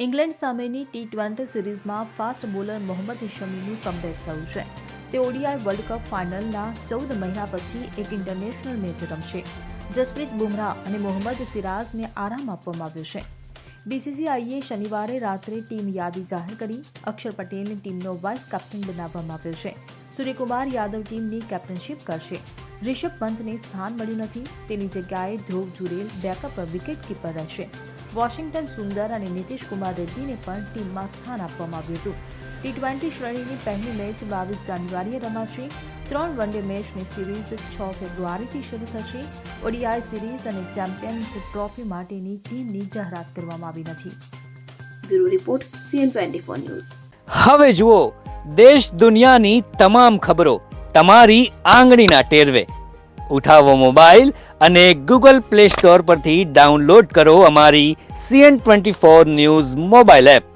England સામેની T20 સિરીઝમાં fast bowler Mohammad શમીનું comeback થયું છે. તે ઓડીઆઈ વર્લ્ડ કપ ફાઇનલના 14 મહિના પછી એક ઇન્ટરનેશનલ મેચ રમશે. જસપ્રીત બુમરાહ અને મોહમ્મદ સિરાજને આરામ આપવામાં આવ્યો છે. બીસીસીઆઈએ શનિવારે રાત્રે ટીમ યાદી જાહેર કરી. અક્ષર પટેલને ટીમનો વાઇસ કેપ્ટન બનાવવામાં આવ્યો છે. સૂર્યકુમાર યાદવ ટીમની કેપ્ટનશીપ કરશે. રિષભ પંતને સ્થાન મળ્યું નથી. તેની જગ્યાએ ધ્રુવ જુરેલ બેકઅપ વિકેટ કીપર રહેશે. વોશિંગ્ટન સુંદર અને નીતિશ કુમાર રેડ્ડીને પણ ટીમમાં સ્થાન આપવામાં આવ્યું હતું. ટી20 શ્રેણીની પહેલી મેચ 22 જાન્યુઆરીએ રમાશે. 3 વન-ડે મેચની સિરીઝ 6 ફેબ્રુઆરીથી શરૂ થશે. ઓડીઆઈ સિરીઝ અને ચેમ્પિયન્સ ટ્રોફી માટેની ટીમની જાહેરાત કરવામાં આવી નથી. Bureau report CN24 news. હવે જુઓ દેશ દુનિયાની તમામ ખબરો તમારી આંગળીના ટેરવે. ઉઠાવો મોબાઈલ અને ગૂગલ પ્લે સ્ટોર પરથી ડાઉનલોડ કરો અમારી CN24 ન્યૂઝ મોબાઈલ એપ.